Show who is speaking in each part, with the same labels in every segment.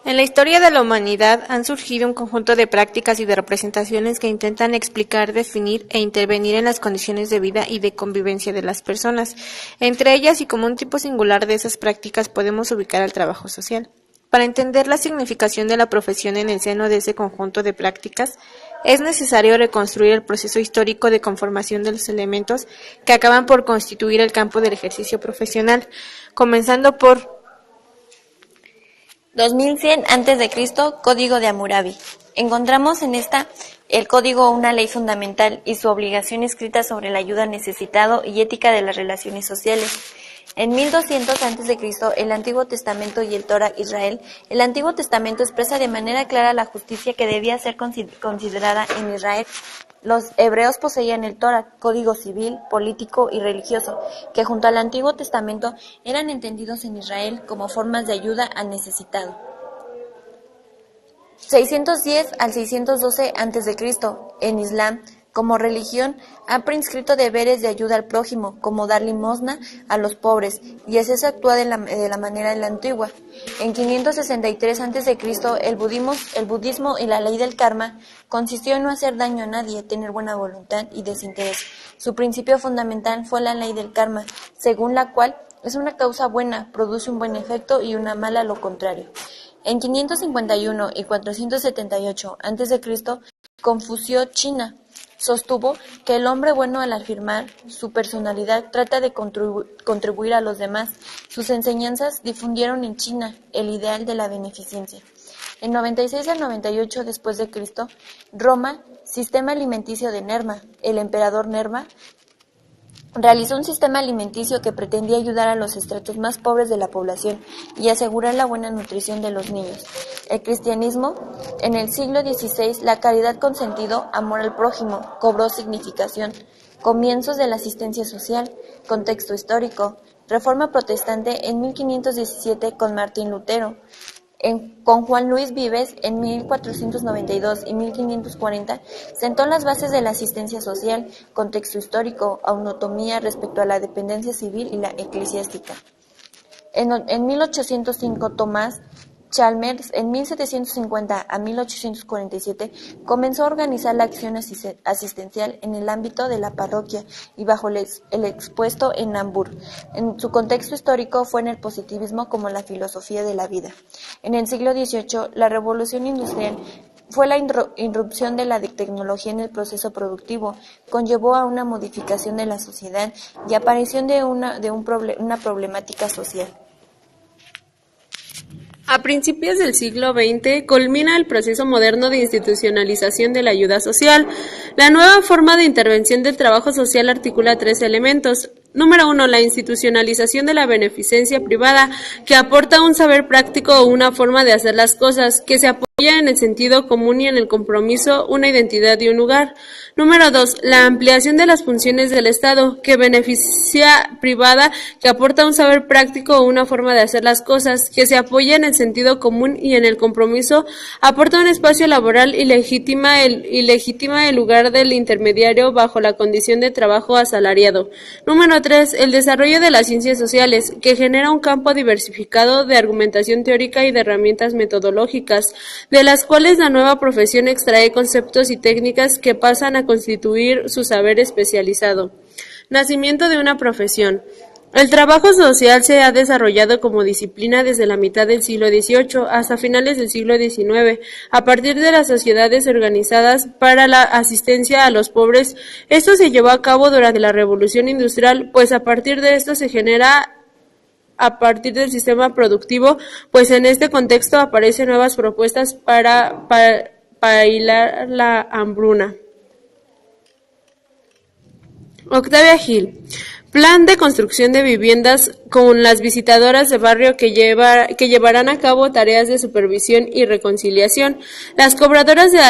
Speaker 1: En la historia de la humanidad han surgido un conjunto de prácticas y de representaciones que intentan explicar, definir e intervenir en las condiciones de vida y de convivencia de las personas. Entre ellas, y como un tipo singular de esas prácticas, podemos ubicar al trabajo social. Para entender la significación de la profesión en el seno de ese conjunto de prácticas, es necesario reconstruir el proceso histórico de conformación de los elementos que acaban por constituir el campo del ejercicio profesional, comenzando por
Speaker 2: 2100 a.C., Código de Hammurabi. Encontramos en esta el código una ley fundamental y su obligación escrita sobre la ayuda al necesitado y ética de las relaciones sociales. En 1200 a.C., el Antiguo Testamento y el Torá Israel. El Antiguo Testamento expresa de manera clara la justicia que debía ser considerada en Israel. Los hebreos poseían el Torá, código civil, político y religioso, que junto al Antiguo Testamento eran entendidos en Israel como formas de ayuda al necesitado. 610 al 612 a.C., en Islam, como religión, ha prescrito deberes de ayuda al prójimo, como dar limosna a los pobres, y así se actúa de la manera de la antigua. En 563 a.C., el budismo y la ley del karma consistió en no hacer daño a nadie, tener buena voluntad y desinterés. Su principio fundamental fue la ley del karma, según la cual es una causa buena, produce un buen efecto y una mala lo contrario. En 551 y 478 a.C., Confucio, China, sostuvo que el hombre bueno al afirmar su personalidad trata de contribuir a los demás. Sus enseñanzas difundieron en China el ideal de la beneficencia. En 96 al 98 después de Cristo, Roma, sistema alimenticio de Nerva. El emperador Nerva realizó un sistema alimenticio que pretendía ayudar a los estratos más pobres de la población y asegurar la buena nutrición de los niños. El cristianismo, en el siglo XVI, la caridad con sentido, amor al prójimo, cobró significación. Comienzos de la asistencia social, contexto histórico, Reforma protestante en 1517 con Martín Lutero. Con Juan Luis Vives, en 1492 y 1540, sentó las bases de la asistencia social, contexto histórico, autonomía respecto a la dependencia civil y la eclesiástica. En 1805, Tomás Chalmers, en 1750 a 1847, comenzó a organizar la acción asistencial en el ámbito de la parroquia y bajo el expuesto en Hamburgo. En su contexto histórico fue en el positivismo como la filosofía de la vida. En el siglo XVIII, la revolución industrial fue la irrupción de la tecnología en el proceso productivo, conllevó a una modificación de la sociedad y aparición de una problemática social.
Speaker 3: A principios del siglo XX culmina el proceso moderno de institucionalización de la ayuda social. La nueva forma de intervención del trabajo social articula tres elementos. Número 1, la institucionalización de la beneficencia privada, que aporta un saber práctico o una forma de hacer las cosas, que se apoya en el sentido común y en el compromiso, una identidad y un lugar. Número 2, la ampliación de las funciones del Estado, que beneficia privada, que aporta un saber práctico o una forma de hacer las cosas, que se apoya en el sentido común y en el compromiso, aporta un espacio laboral y legitima el lugar del intermediario bajo la condición de trabajo asalariado. Número 3, el desarrollo de las ciencias sociales, que genera un campo diversificado de argumentación teórica y de herramientas metodológicas, de las cuales la nueva profesión extrae conceptos y técnicas que pasan a constituir su saber especializado. Nacimiento de una profesión. El trabajo social se ha desarrollado como disciplina desde la mitad del siglo XVIII hasta finales del siglo XIX, a partir de las sociedades organizadas para la asistencia a los pobres. Esto se llevó a cabo durante la Revolución Industrial, pues a partir de esto se genera a partir del sistema productivo, pues en este contexto aparecen nuevas propuestas para paliar la hambruna. Octavia Hill. Plan de construcción de viviendas con las visitadoras de barrio que llevarán a cabo tareas de supervisión y reconciliación. Las cobradoras de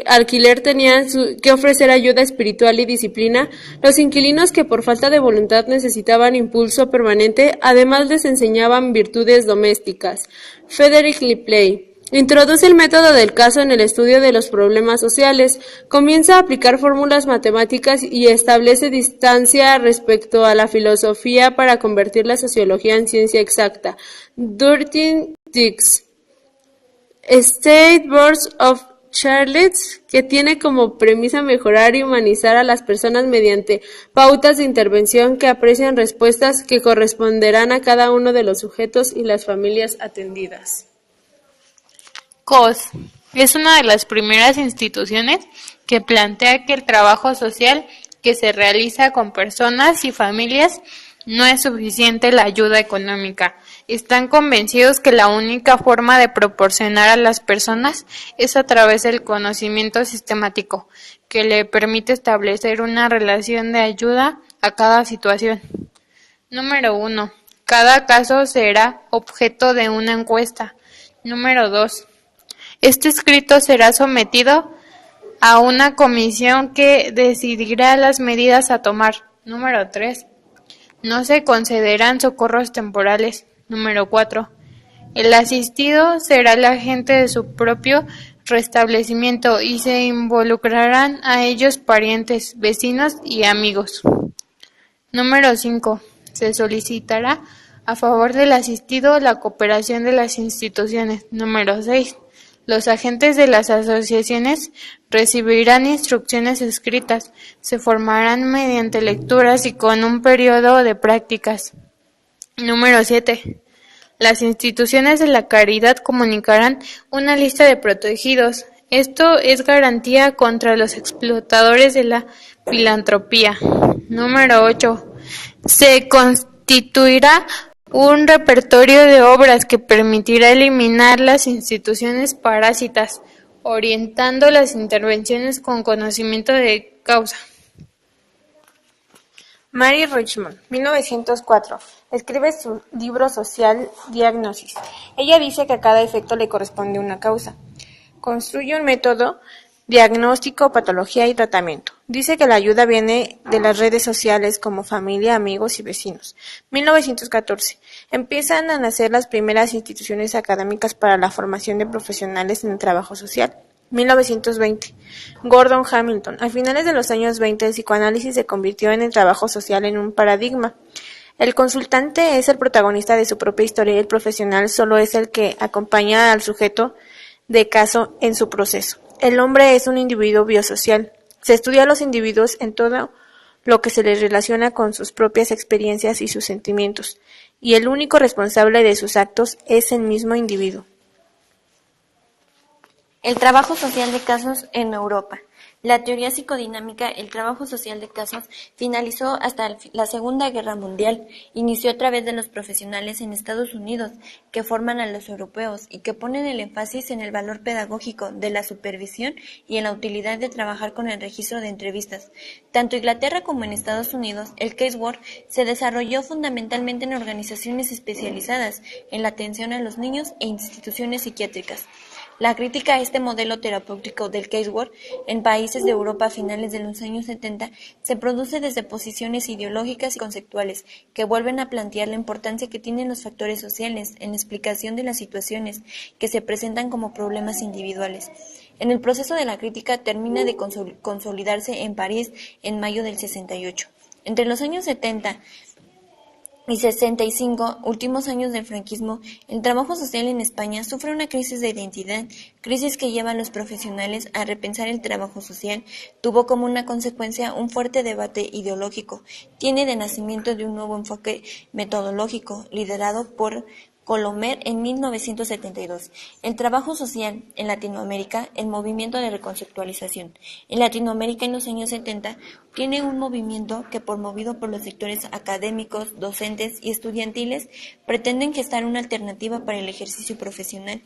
Speaker 3: alquiler tenían que ofrecer ayuda espiritual y disciplina. Los inquilinos que por falta de voluntad necesitaban impulso permanente, además les enseñaban virtudes domésticas. Frederick Ripley. Introduce el método del caso en el estudio de los problemas sociales, comienza a aplicar fórmulas matemáticas y establece distancia respecto a la filosofía para convertir la sociología en ciencia exacta. Durtin Dix. State Board of Charlotte, que tiene como premisa mejorar y humanizar a las personas mediante pautas de intervención que aprecian respuestas que corresponderán a cada uno de los sujetos y las familias atendidas.
Speaker 4: COS es una de las primeras instituciones que plantea que el trabajo social que se realiza con personas y familias no es suficiente la ayuda económica. Están convencidos que la única forma de proporcionar a las personas es a través del conocimiento sistemático, que le permite establecer una relación de ayuda a cada situación. Número 1. Cada caso será objeto de una encuesta. Número 2. Este escrito será sometido a una comisión que decidirá las medidas a tomar. Número 3. No se concederán socorros temporales. Número 4. El asistido será el agente de su propio restablecimiento y se involucrarán a ellos parientes, vecinos y amigos. Número 5. Se solicitará a favor del asistido la cooperación de las instituciones. Número 6. Los agentes de las asociaciones recibirán instrucciones escritas, se formarán mediante lecturas y con un periodo de prácticas. Número 7. Las instituciones de la caridad comunicarán una lista de protegidos. Esto es garantía contra los explotadores de la filantropía. Número 8. Se constituirá un repertorio de obras que permitirá eliminar las instituciones parásitas, orientando las intervenciones con conocimiento de causa.
Speaker 1: Mary Richmond, 1904, escribe su libro social Diagnosis. Ella dice que a cada efecto le corresponde una causa. Construye un método diagnóstico, patología y tratamiento. Dice que la ayuda viene de las redes sociales como familia, amigos y vecinos. 1914. Empiezan a nacer las primeras instituciones académicas para la formación de profesionales en el trabajo social. 1920. Gordon Hamilton. A finales de los años 20, el psicoanálisis se convirtió en el trabajo social en un paradigma. El consultante es el protagonista de su propia historia y el profesional solo es el que acompaña al sujeto de caso en su proceso. El hombre es un individuo biosocial. Se estudia a los individuos en todo lo que se les relaciona con sus propias experiencias y sus sentimientos, y el único responsable de sus actos es el mismo individuo.
Speaker 2: El trabajo social de casos en Europa. La teoría psicodinámica, el trabajo social de casos, finalizó hasta la Segunda Guerra Mundial. Inició a través de los profesionales en Estados Unidos, que forman a los europeos y que ponen el énfasis en el valor pedagógico de la supervisión y en la utilidad de trabajar con el registro de entrevistas. Tanto en Inglaterra como en Estados Unidos, el casework se desarrolló fundamentalmente en organizaciones especializadas en la atención a los niños e instituciones psiquiátricas. La crítica a este modelo terapéutico del casework en países de Europa a finales de los años 70 se produce desde posiciones ideológicas y conceptuales que vuelven a plantear la importancia que tienen los factores sociales en la explicación de las situaciones que se presentan como problemas individuales. En el proceso de la crítica termina de consolidarse en París en mayo del 68. Entre los años 70 y 65, últimos años del franquismo, el trabajo social en España sufre una crisis de identidad, crisis que lleva a los profesionales a repensar el trabajo social. Tuvo como una consecuencia un fuerte debate ideológico. Tiene de nacimiento de un nuevo enfoque metodológico, liderado por Colomer en 1972. El trabajo social en Latinoamérica, el movimiento de reconceptualización. En Latinoamérica en los años 70 tiene un movimiento que, promovido por los sectores académicos, docentes y estudiantiles, pretenden gestar una alternativa para el ejercicio profesional.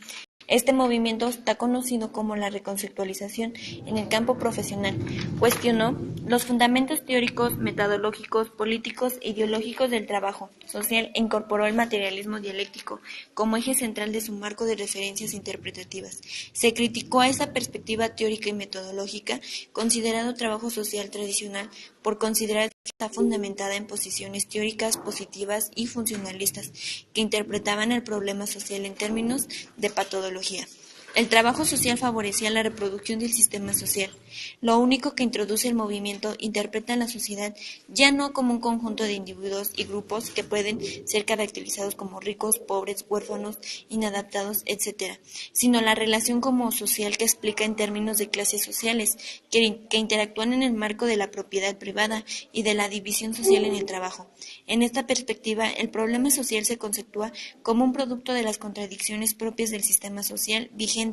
Speaker 2: Este movimiento está conocido como la reconceptualización en el campo profesional. Cuestionó los fundamentos teóricos, metodológicos, políticos e ideológicos del trabajo social e incorporó el materialismo dialéctico como eje central de su marco de referencias interpretativas. Se criticó a esa perspectiva teórica y metodológica, considerado trabajo social tradicional, por considerar que está fundamentada en posiciones teóricas positivas y funcionalistas que interpretaban el problema social en términos de patología. El trabajo social favorecía la reproducción del sistema social. Lo único que introduce el movimiento interpreta a la sociedad ya no como un conjunto de individuos y grupos que pueden ser caracterizados como ricos, pobres, huérfanos, inadaptados, etc., sino la relación como social que explica en términos de clases sociales, que interactúan en el marco de la propiedad privada y de la división social en el trabajo. En esta perspectiva, el problema social se conceptúa como un producto de las contradicciones propias del sistema social vigente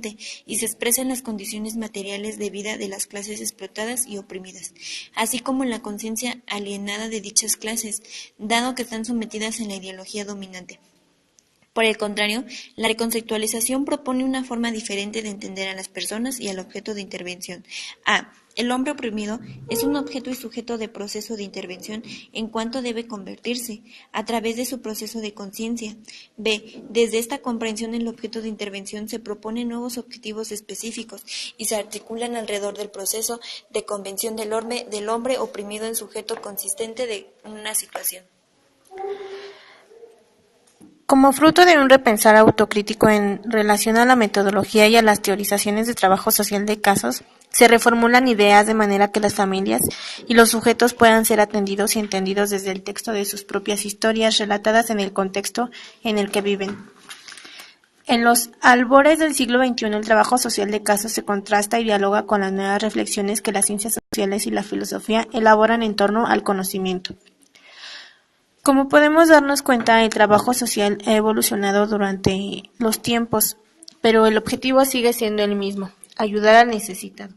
Speaker 2: y se expresa en las condiciones materiales de vida de las clases explotadas y oprimidas, así como en la conciencia alienada de dichas clases, dado que están sometidas en la ideología dominante. Por el contrario, la reconceptualización propone una forma diferente de entender a las personas y al objeto de intervención. A. El hombre oprimido es un objeto y sujeto de proceso de intervención en cuanto debe convertirse, a través de su proceso de conciencia. B. Desde esta comprensión el objeto de intervención se propone nuevos objetivos específicos y se articulan alrededor del proceso de convención del hombre oprimido en sujeto consistente de una situación.
Speaker 1: Como fruto de un repensar autocrítico en relación a la metodología y a las teorizaciones de trabajo social de casos, se reformulan ideas de manera que las familias y los sujetos puedan ser atendidos y entendidos desde el texto de sus propias historias relatadas en el contexto en el que viven. En los albores del siglo XXI, el trabajo social de casos se contrasta y dialoga con las nuevas reflexiones que las ciencias sociales y la filosofía elaboran en torno al conocimiento. Como podemos darnos cuenta, el trabajo social ha evolucionado durante los tiempos, pero el objetivo sigue siendo el mismo: ayudar al necesitado.